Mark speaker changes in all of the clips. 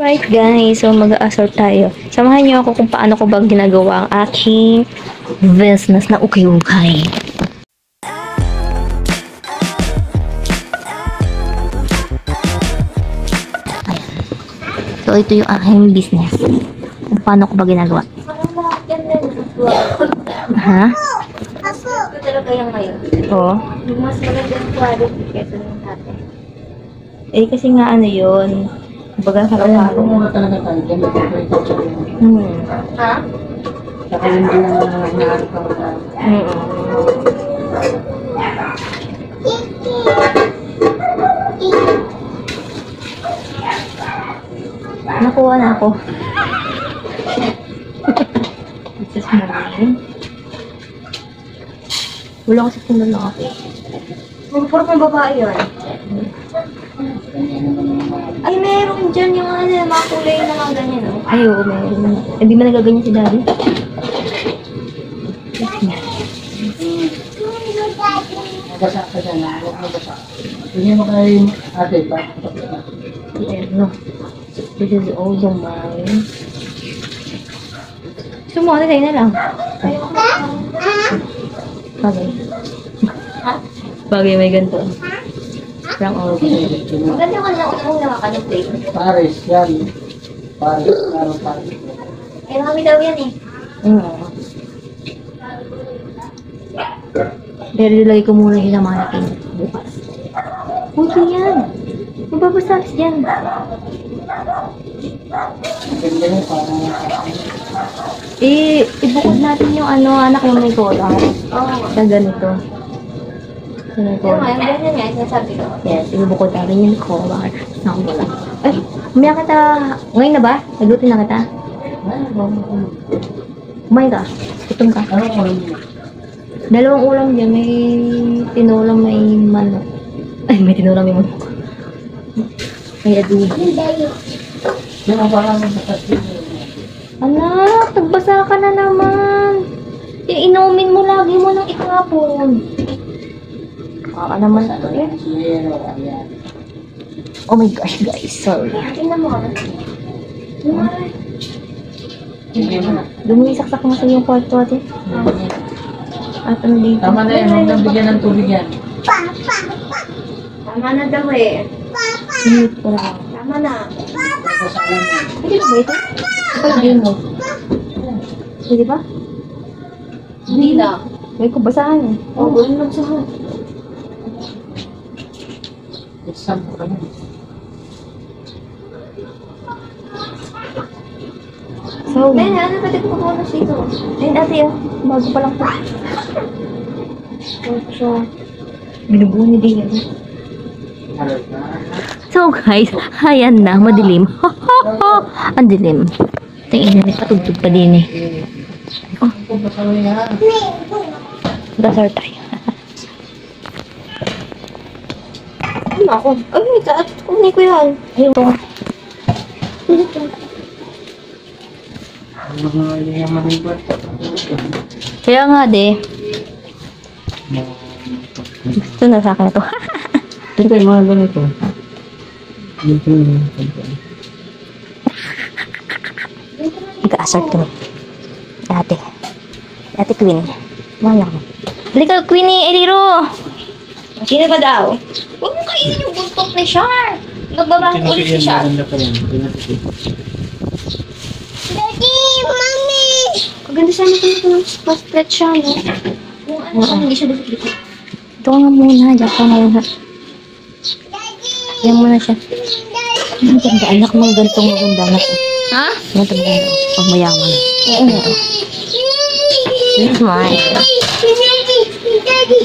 Speaker 1: Right guys, so mag-a-assort tayo. Samahan niyo ako kung paano ko ba ginagawa ang aking business na ukay-ukay. So ito yung aking business. Kung paano ko ba ginagawa. Ha?
Speaker 2: Ito talaga yung ngayon.
Speaker 1: Oo.
Speaker 2: Mas magandang quality kesa yung dati.
Speaker 1: Eh kasi nga ano yun. Baga halo-halo.
Speaker 3: Talaga tayo dyan.
Speaker 2: Ha?
Speaker 3: Saka hindi na nangyari ka ba tayo.
Speaker 1: Nakuha na ako. This is morning. Wala kasi puno na ako.
Speaker 2: Puro pang babae yun. Ay, meron dyan yung ano, mga kulay na mga ganyan, no?
Speaker 1: Ay, oo, meron. Hindi ba nagaganyan si daddy?
Speaker 3: Mabasa ka dyan. Huwag mabasa. Tingin mo kay ate ba?
Speaker 1: Yeah, no. This is also mine. Gusto mo, ano sa'yo na lang? Bagay.
Speaker 2: Ha?
Speaker 1: Bagay, may ganito. Parang all okay.
Speaker 2: Maganda ka na unang ka ng plate.
Speaker 3: Paris, yan. Paris, parang Paris.
Speaker 2: Ay, kami daw yan eh.
Speaker 1: Pero ilagay ko muna yung mannequin bukas. Huwag yan. Mababasas yan.
Speaker 3: Maganda yun, parang
Speaker 1: Ibukod natin yung ano, anak yung may collar.
Speaker 2: Oo.
Speaker 1: Sa ganito. Sa may
Speaker 2: Yung nga,
Speaker 1: collar.
Speaker 2: yung ganyan nga, sinasabi ko.
Speaker 1: Yes, ibubukod natin yung collar. Naku wala. Ay, umiyak kita. Ngayon na ba? Naglutin na kita? Kumain ka? Gutom ka?
Speaker 3: ano ko rin yun?
Speaker 1: Dalawang ulam dyan. May tinulang may manok. Ay, may tinulang may manok. May adobo.
Speaker 3: Yan ang parang masasya.
Speaker 1: Anak, nagbasa ka na naman. Inumin mo lagi mo ng ikapon. Kaka naman to eh.
Speaker 3: Zero, ayan.
Speaker 1: Oh my gosh, guys. Sorry.
Speaker 2: Tingnan mo ka.
Speaker 3: Hindi mo na.
Speaker 1: Lumisaksak mo sa yung kwarto ate. At ano dito?
Speaker 3: Tama na yan, huwag nang bigyan ng tubig yan.
Speaker 2: Tama na daw eh.
Speaker 1: Minute ko lang.
Speaker 2: Tama na.
Speaker 3: Tapos alam mo.
Speaker 1: Hindi ba ito? Palagay mo. Hindi ba?
Speaker 2: Hindi lang.
Speaker 1: May ko basahan eh.
Speaker 2: Oo, ganun lang sa hot.
Speaker 3: Exam ko kami.
Speaker 1: So,
Speaker 2: Ben, ano ba ito bonus dito?
Speaker 1: ayun ate oh. Bago pa lang po. So, binubuo ni Dina.
Speaker 3: Halos na.
Speaker 1: So guys, ayan na, madilim. Ang dilim. Tingin na, patugtog pa din eh.
Speaker 3: Kung pasawin nga.
Speaker 1: Dasar tayo.
Speaker 2: Ano ako? Ay, kunin ko yan.
Speaker 1: Ayun to.
Speaker 3: Mga hindi nga manibat.
Speaker 1: Kaya nga de, gusto na sa akin ito.
Speaker 3: Ito yung mga ganito. Dito yung
Speaker 1: Mag-assort kami. Ate. Ate Queen. Wala mo. Halika, Queenie, Eliro.
Speaker 2: Sino ba daw? Huwag mo kainin yung buntot ni Char. Nagbabang ulit si Char. Daddy, Mami! Kaganda sana kung ito ng spot siya, no? Kung ano siya, hindi siya dito.
Speaker 1: Ito nga muna. Diyan ka muna. Diyan muna siya. Ang ganda, anak mo. Gantong maganda anak.
Speaker 2: Ha?
Speaker 1: Gantong maganda. Pag mayaman.
Speaker 2: Oo nga.
Speaker 1: This is mine.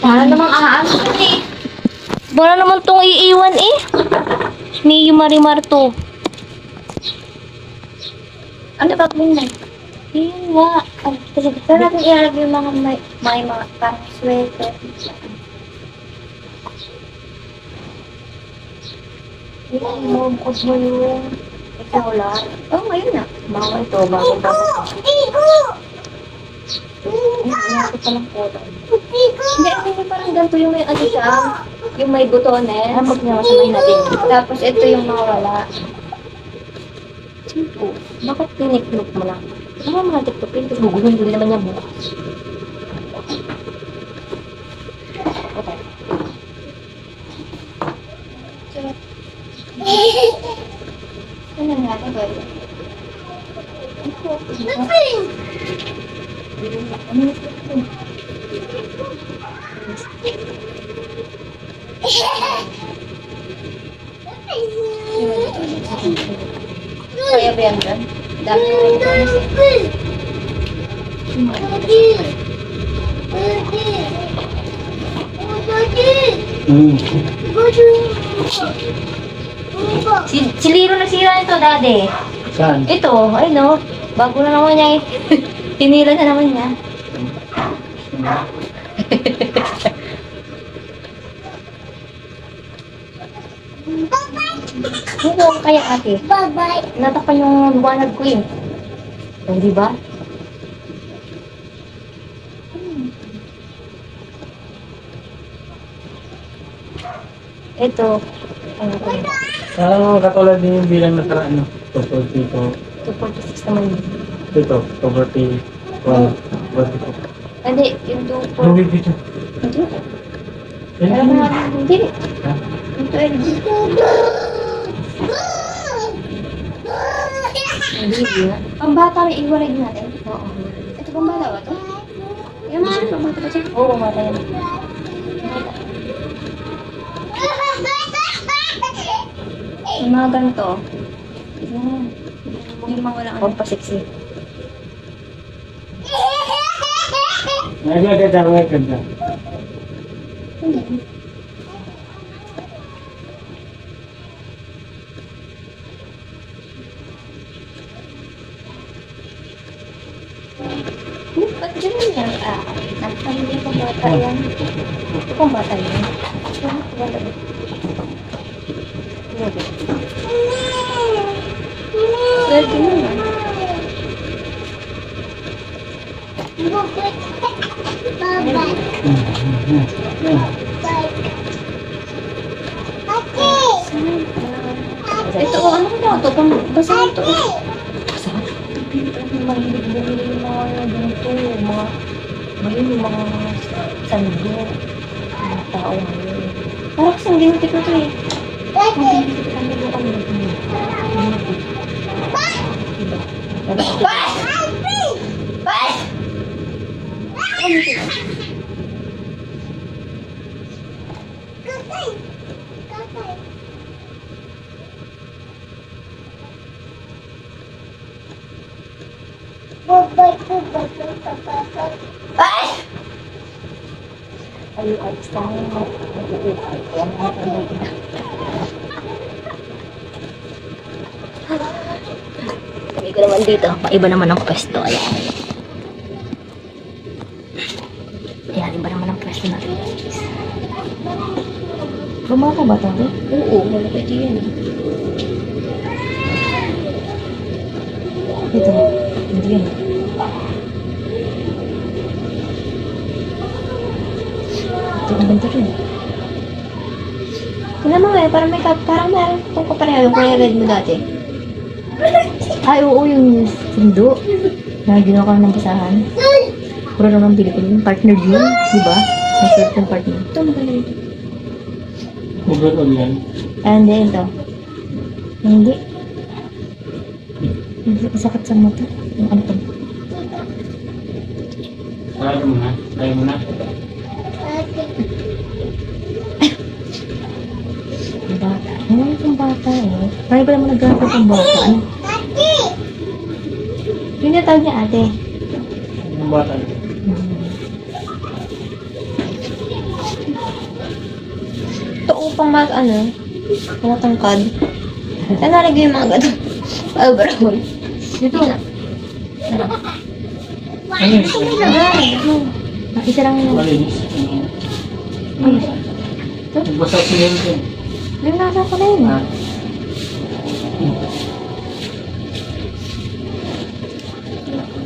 Speaker 2: Para namang aano ka eh.
Speaker 1: Wala naman tong iiwan eh. Ni Marimar to.
Speaker 2: Ano ba kung na?
Speaker 1: Yun nga.
Speaker 2: Ay, kasi gusto natin i-review yung mga may mga parang sweater. Yung bukod mo yung ikaw lang. Oh, ngayon na. Bago ito, bago. Ito palang photo. Hindi, parang ganito yung may ano siya. Yung may butones.
Speaker 1: Pag naman sabay natin.
Speaker 2: Tapos ito yung mga wala.
Speaker 1: Ito, bakit tiniklop mo lang? Ano mga tiklopin? Kasi gugulong-gulong naman niya bukas. Okay.
Speaker 2: Ano nga na ba?
Speaker 1: Kaya ba yan dyan? Dami ko rin Si Liro nasira nito, Daddy.
Speaker 3: Saan?
Speaker 1: Ito, ay no. Bago na naman niya eh. Tinira na naman niya. Oo, kaya ate.
Speaker 2: Bye-bye.
Speaker 1: Natakpan yung liwanag ko eh. O, di ba? Ito. Ano ko yun?
Speaker 3: Katulad din yung bilang nakaraan, no? 242.
Speaker 1: 246 naman yun.
Speaker 3: Dito, 241. 242.
Speaker 1: Hindi, yung 246.
Speaker 3: Hindi dito.
Speaker 1: Hindi.
Speaker 3: Eh,
Speaker 1: Alam mo natin, hindi.
Speaker 3: Ha?
Speaker 1: Yung 12. Hindi yun.
Speaker 2: Ang bata may iwalay natin.
Speaker 1: Oo.
Speaker 2: Ito bang bata ba to? Yung mga pang bata ba siya?
Speaker 1: Oo, mata yan. Yung mga ganito. Yan.
Speaker 2: Yung mga walang ano.
Speaker 1: Huwag pa sexy.
Speaker 3: Magaganda, magaganda.
Speaker 1: Ba't ganun yan? Hindi pang bata yan. Ito pang bata yan. Wala. Pwede mo yan.
Speaker 2: Bye-bye.
Speaker 1: Ito, ano ko na ito? Basta ito. Basta? Mahilig bumili yung mga dito. Ngayon yung mga sando. Mga tao ngayon. Parang kasang ginutik na ito eh. Mabibitik kami yung ano. Ginutik. Diba? Ay, sana yung mag-uukay. Kaya mga pamilya. Kami ko naman dito. Paiba naman ang pwesto. Ayan. Ayan, iba naman ang pwesto natin. Gumawa ka ba ito? Oo, malapit yun. Ito, hindi yun. Ito, ang ganda rin. Wala mo eh, parang meron itong kapareho yung kaya red mo dati. Ay, oo, yung sundo. Na ginawa ka ng basahan. Puro naman pili ko yung partner yun, di ba? May shirt yung partner. Ito, maganda rin.
Speaker 3: Overall yan.
Speaker 1: Hindi, ito. Hindi. Ang sakit sa mata. Yung ano to?
Speaker 3: Kaya mo na. Kaya mo na.
Speaker 1: Ang bata. Ano yung bata eh? Parang ba naman nag-graph yung bata? Ano? Yun yung tawag niya ate.
Speaker 3: Yung bata.
Speaker 1: Ito upang matangkad. Saan nalagay yung mga ganun? Brown. Dito.
Speaker 3: Ano yun?
Speaker 1: Isa lang yun.
Speaker 3: Malinis. Nagbasa ko yun din.
Speaker 1: Yung nasa ko na yun.
Speaker 3: Ha?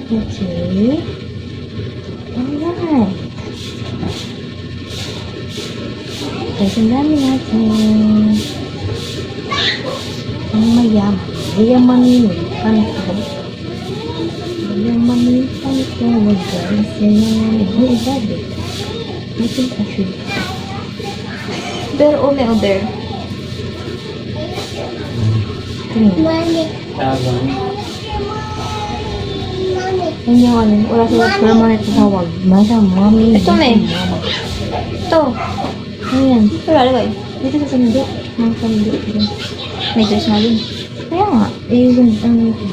Speaker 1: Okay. Alright. Okay, sandali natin. Ang mayam. Yaman yun. Ano ito? Yaman yun. Ano ito? Ay, babe. I think I should.
Speaker 2: Pero ome oder. Mami.
Speaker 3: Tawag.
Speaker 1: Hindi yung ano. Wala sa naman ito tawag. Masa, mami.
Speaker 2: Ito, me. Ito.
Speaker 1: Ano yan?
Speaker 2: Pero alagay.
Speaker 1: Dito sa sando. Mga sando.
Speaker 2: May dress na din.
Speaker 1: Kaya nga. Eh, yun. Ano ito?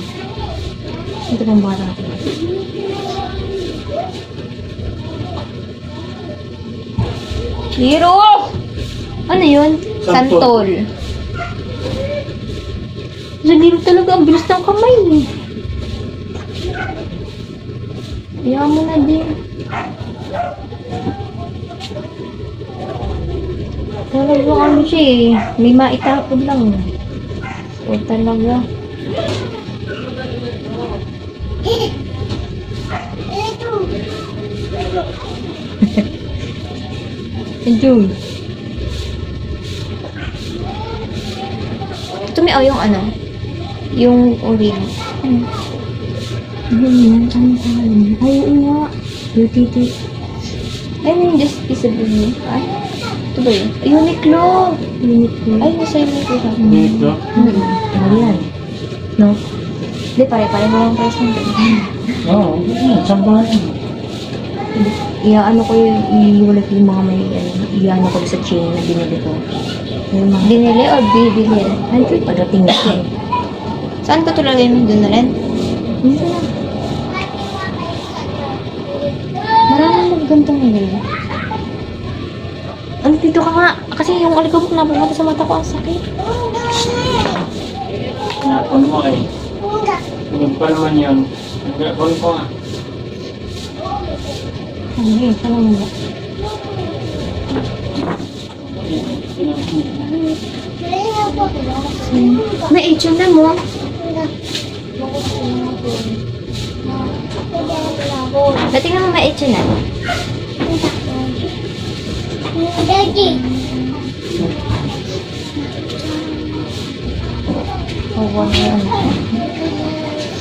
Speaker 1: Ito pang bata.
Speaker 2: Hero! Ano yun?
Speaker 3: Santol.
Speaker 2: Santol. Zaliro talaga. Ang bilis ng kamay eh. Iyan mo na din.
Speaker 1: Talaga ano siya eh. May maitapod lang. O talaga. Enjoy.
Speaker 2: Ito may yung ano. Yung wig.
Speaker 1: Yun yan. Ano pangalan? Ay, oo nga. UTT.
Speaker 2: Ay, yung just visible. Ay, ito ba yun? Uniqlo!
Speaker 1: Uniqlo.
Speaker 2: Ay, nasa Uniqlo siya.
Speaker 3: Dito.
Speaker 1: Ano yan? No?
Speaker 2: Hindi, pare-pare mo lang price nito.
Speaker 3: Oo. Sambahan.
Speaker 1: Ano ko yung iulit yung mga may ano ko sa chain na binili ko. Yung mga
Speaker 2: Binili o bibili?
Speaker 1: Ay, padating na siya.
Speaker 2: Saan ko tulagay mo? Doon na rin?
Speaker 1: Minsan na. Maraming magagandang ngayon. Ano, dito ka nga. Kasi yung alikabok na pumunta sa mata ko, ang sakit.
Speaker 3: Ano mo eh. Ganun pa naman yun. Ganun ko nga.
Speaker 1: Ano yun? Ano mo?
Speaker 2: May itsyon na mo. Dati nga mo may itsyon na. Daddy.
Speaker 1: Oo, ano yan.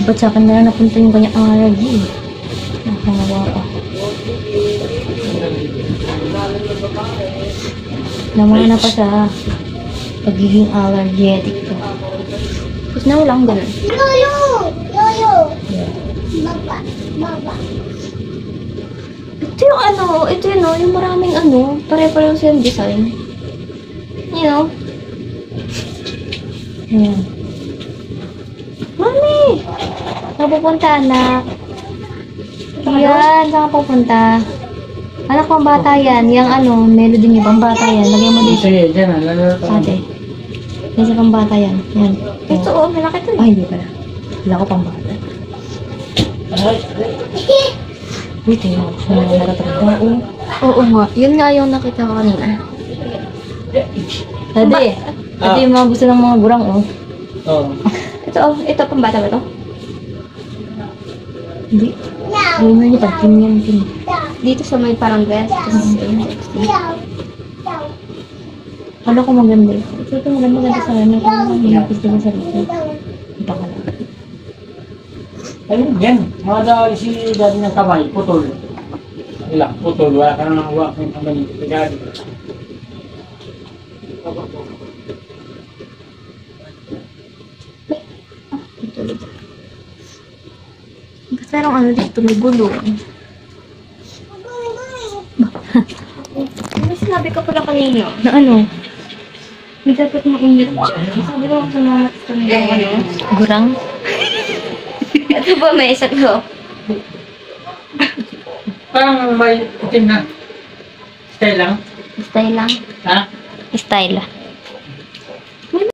Speaker 1: Ba't sa akin na lang napunta yung kanyang allergy? Nakakawa pa. Namana pa sa pagiging allergetic ko.
Speaker 2: Tapos na walang ganun.
Speaker 4: Lolo! Lolo!
Speaker 1: Yeah.
Speaker 4: Baba! Baba!
Speaker 2: Ito yung ano, ito yun oh, yung maraming ano, pare-pareho silang design. You know?
Speaker 1: Ayan.
Speaker 2: Mami! Saan ka pupunta, anak? Yan, saan ka pupunta? Anak, pang bata yan. Yung ano, melody niyo, pang bata yan. Lagyan mo dito.
Speaker 3: Sige, dyan. Lalaro ka.
Speaker 1: Ate. Yan sa pang bata yan. Yan.
Speaker 2: Ito oh, malaki to.
Speaker 1: Ay, hindi pala. Wala ko pang bata. Uy, tingnan ko sa mga natatanda.
Speaker 2: Oo nga, yun nga yung nakita ko kanina.
Speaker 1: Dati. Dati yung mga gusto ng mga gurang, oh.
Speaker 3: Oo.
Speaker 2: Ito oh, ito pang bata ba to?
Speaker 1: Hindi. Hindi mo niya pag kinyan.
Speaker 2: Dito sa may parang vest.
Speaker 1: Ano ko maganda eh. Ito maganda sa ano. Hinapis din sa rito. Ito ka lang.
Speaker 3: Ayun, yan. Mga daw si daddy ng kamay, putol. Ilang, putol. Wala ka nang huwag ng kamay ni daddy.
Speaker 2: Parang ano dito, may gulong. May sinabi ka pala kanina.
Speaker 1: Na ano?
Speaker 2: May dapat mainit dyan. Sabi ko sa mga matanda yung ano.
Speaker 1: Gurang?
Speaker 2: Ito ba may isa ko?
Speaker 3: Parang may itim na. Style lang.
Speaker 2: Style lang.
Speaker 3: Ha?
Speaker 2: Style.